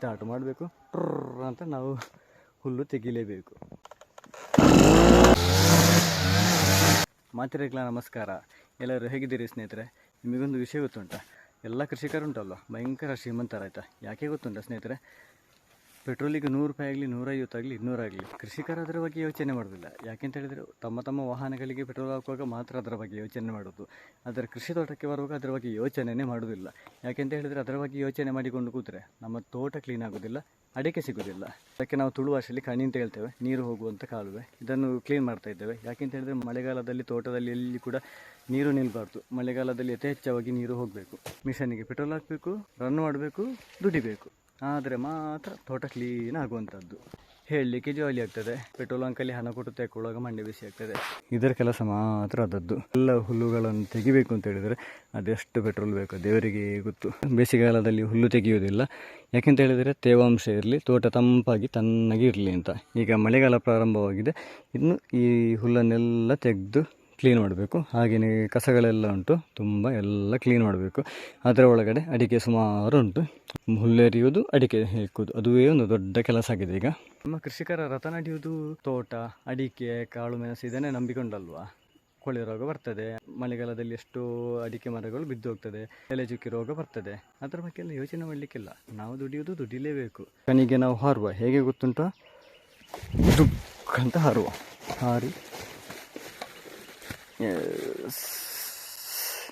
Start ಮಾಡಬೇಕು, ಟ್ರರ್ ಅಂತ ನಾವು ಹುಲ್ಲು ತೆಗಿಲೇಬೇಕು. ಮಾತಿರೆಗ್ಲ ನಮಸ್ಕಾರ. ಎಲ್ಲರೂ ಹೇಗಿದ್ದೀರಿ ಸ್ನೇಹಿತರೆ? ನಿಮಗೊಂದು ವಿಷಯ ಗೊತ್ತುಂಟ, ಎಲ್ಲ ಕೃಷಿಕರುಂಟಲ್ಲ ಭಯಂಕರ ಶ್ರೀಮಂತರಾಯ್ತಾ. ಯಾಕೆ ಗೊತ್ತುಂಟ ಸ್ನೇಹಿತರೆ? ಪೆಟ್ರೋಲಿಗೆ 100 ರೂಪಾಯಿ ಆಗಲಿ, 150 ಆಗಲಿ, 200 ಆಗಲಿ, ಕೃಷಿಕರು ಅದರ ಬಗ್ಗೆ ಯೋಚನೆ ಮಾಡೋದಿಲ್ಲ. ಯಾಕೆಂತ ಹೇಳಿದರೆ ತಮ್ಮ ವಾಹನಗಳಿಗೆ ಪೆಟ್ರೋಲ್ ಹಾಕುವಾಗ ಮಾತ್ರ ಅದರ ಬಗ್ಗೆ ಯೋಚನೆ ಮಾಡೋದು. ಆದರೆ ಕೃಷಿ ತೋಟಕ್ಕೆ ಬರುವಾಗ ಅದರ ಬಗ್ಗೆ ಯೋಚನೆಯೇ ಮಾಡೋದಿಲ್ಲ. ಯಾಕೆಂತ ಹೇಳಿದರೆ ಅದರ ಬಗ್ಗೆ ಯೋಚನೆ ಮಾಡಿಕೊಂಡು ಕೂತ್ರೆ ನಮ್ಮ ತೋಟ ಕ್ಲೀನ್ ಆಗೋದಿಲ್ಲ, ಅಡಿಕೆ ಸಿಗೋದಿಲ್ಲ. ಅದಕ್ಕೆ ನಾವು ತುಳು ಭಾಷೆಯಲ್ಲಿ ಕಣಿ ಅಂತ ಹೇಳ್ತೇವೆ, ನೀರು ಹೋಗುವಂಥ ಕಾಲುವೆ. ಇದನ್ನು ಕ್ಲೀನ್ ಮಾಡ್ತಾ ಇದ್ದೇವೆ. ಯಾಕೆಂತ ಹೇಳಿದರೆ ಮಳೆಗಾಲದಲ್ಲಿ ತೋಟದಲ್ಲಿ ಎಲ್ಲಿ ಕೂಡ ನೀರು ನಿಲ್ಲಬಾರ್ದು. ಮಳೆಗಾಲದಲ್ಲಿ ಯಥೇಚ್ಛವಾಗಿ ನೀರು ಹೋಗಬೇಕು. ಮಿಷನಿಗೆ ಪೆಟ್ರೋಲ್ ಹಾಕಬೇಕು, ರನ್ ಮಾಡಬೇಕು, ದುಡಿಬೇಕು. ಆದರೆ ಮಾತ್ರ ತೋಟ ಕ್ಲೀನ್ ಆಗುವಂಥದ್ದು. ಹೇಳಲಿಕ್ಕೆ ಜಾಲಿ ಆಗ್ತದೆ, ಪೆಟ್ರೋಲ್ ಅಂಕಲ್ಲಿ ಹಣ ಕೊಟ್ಟು ತೆಕ್ಕೊಳ್ಳುವಾಗ ಮಂಡೆ ಬಿಸಿ ಆಗ್ತದೆ. ಇದರ ಕೆಲಸ ಮಾತ್ರ ಅದದ್ದು. ಎಲ್ಲ ಹುಲ್ಲುಗಳನ್ನು ತೆಗಿಬೇಕು ಅಂತ ಹೇಳಿದರೆ ಅದೆಷ್ಟು ಪೆಟ್ರೋಲ್ ಬೇಕು ದೇವರಿಗೆ ಗೊತ್ತು. ಬೇಸಿಗೆಗಾಲದಲ್ಲಿ ಹುಲ್ಲು ತೆಗೆಯುವುದಿಲ್ಲ. ಯಾಕೆಂತ ಹೇಳಿದರೆ ತೇವಾಂಶ ಇರಲಿ, ತೋಟ ತಂಪಾಗಿ ತಣ್ಣಗೆ ಇರಲಿ ಅಂತ. ಈಗ ಮಳೆಗಾಲ ಪ್ರಾರಂಭವಾಗಿದೆ, ಇನ್ನು ಈ ಹುಲ್ಲನ್ನೆಲ್ಲ ತೆಗೆದು ಕ್ಲೀನ್ ಮಾಡಬೇಕು. ಹಾಗೆಯೇ ಕಸಗಳೆಲ್ಲ ಉಂಟು, ತುಂಬ ಎಲ್ಲ ಕ್ಲೀನ್ ಮಾಡಬೇಕು. ಅದರ ಒಳಗಡೆ ಅಡಿಕೆ ಸುಮಾರು ಉಂಟು. ಹುಲ್ಲೆರಿಯುವುದು, ಅಡಿಕೆ ಹೆಕ್ಕುವುದು, ಅದುವೇ ಒಂದು ದೊಡ್ಡ ಕೆಲಸ ಆಗಿದೆ ಈಗ. ನಮ್ಮ ಕೃಷಿಕರ ರಥ ನಡೆಯುವುದು ತೋಟ, ಅಡಿಕೆ, ಕಾಳು ಮೆಣಸು ಇದನ್ನೇ ನಂಬಿಕೊಂಡಲ್ವಾ. ಕೊಳೆ ರೋಗ ಬರ್ತದೆ, ಮಳೆಗಾಲದಲ್ಲಿ ಎಷ್ಟೋ ಅಡಿಕೆ ಮರಗಳು ಬಿದ್ದು ಹೋಗ್ತದೆ, ಎಲೆ ಚುಕ್ಕಿ ರೋಗ ಬರ್ತದೆ. ಅದರ ಬಗ್ಗೆ ಎಲ್ಲ ಯೋಚನೆ ಮಾಡಲಿಕ್ಕಿಲ್ಲ. ನಾವು ದುಡಿಯೋದು ದುಡಿಲೇಬೇಕು. ಕಣಿಗೆ ನಾವು ಹಾರುವ ಹೇಗೆ ಗೊತ್ತುಂಟ, ದುಃಖ ಅಂತ ಹಾರುವ. ಹಾರಿ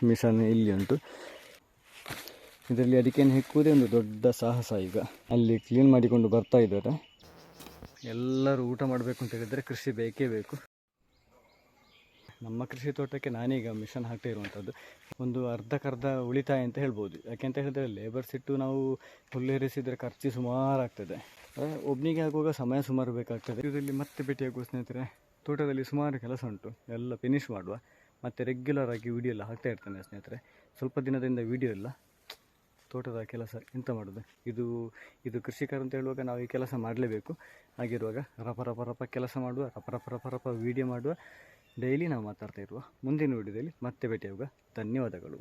ಮಿಷನ್ ಇಲ್ಲಿ ಉಂಟು. ಇದರಲ್ಲಿ ಅಡಿಕೆಯನ್ನು ಹೆಕ್ಕುವುದೇ ಒಂದು ದೊಡ್ಡ ಸಾಹಸ. ಈಗ ಅಲ್ಲಿ ಕ್ಲೀನ್ ಮಾಡಿಕೊಂಡು ಬರ್ತಾ ಇದ್ದಾರೆ. ಎಲ್ಲರೂ ಊಟ ಮಾಡಬೇಕು ಅಂತ ಹೇಳಿದರೆ ಕೃಷಿ ಬೇಕೇ ಬೇಕು. ನಮ್ಮ ಕೃಷಿ ತೋಟಕ್ಕೆ ನಾನೀಗ ಮಿಷನ್ ಹಾಕ್ತಾ ಇರುವಂಥದ್ದು ಒಂದು ಅರ್ಧಕ್ಕರ್ಧ ಉಳಿತಾಯ ಅಂತ ಹೇಳ್ಬೋದು. ಯಾಕೆಂತ ಹೇಳಿದರೆ ಲೇಬರ್ಸ್ ಇಟ್ಟು ನಾವು ಹುಲ್ಲು ಎರಿಸಿದರೆ ಖರ್ಚು ಸುಮಾರು ಆಗ್ತದೆ. ಒಬ್ಬನಿಗೆ ಆಗುವಾಗ ಸಮಯ ಸುಮಾರು ಬೇಕಾಗ್ತದೆ. ಇದರಲ್ಲಿ ಮತ್ತೆ ಭೇಟಿಯಾಗುವ ಸ್ನೇಹಿತರೆ. ತೋಟದಲ್ಲಿ ಸುಮಾರು ಕೆಲಸ ಉಂಟು, ಎಲ್ಲ ಫಿನಿಶ್ ಮಾಡುವ. ಮತ್ತು ರೆಗ್ಯುಲರ್ ಆಗಿ ವಿಡಿಯೋ ಎಲ್ಲ ಹಾಕ್ತಾ ಇರ್ತೇನೆ ಸ್ನೇಹಿತರೆ. ಸ್ವಲ್ಪ ದಿನದಿಂದ ವಿಡಿಯೋ ಇಲ್ಲ, ತೋಟದ ಕೆಲಸ ಎಂತ ಮಾಡೋದು. ಇದು ಕೃಷಿಕರು ಅಂತ ಹೇಳುವಾಗ ನಾವು ಈ ಕೆಲಸ ಮಾಡಲೇಬೇಕು. ಹಾಗಿರುವಾಗ ರಪ ಕೆಲಸ ಮಾಡುವ, ರಪ ವಿಡಿಯೋ ಮಾಡುವ. ಡೈಲಿ ನಾವು ಮಾತಾಡ್ತಾ ಇರುವ. ಮುಂದಿನ ವಿಡಿಯೋದಲ್ಲಿ ಮತ್ತೆ ಭೇಟಿಯಾಗುವ. ಧನ್ಯವಾದಗಳು.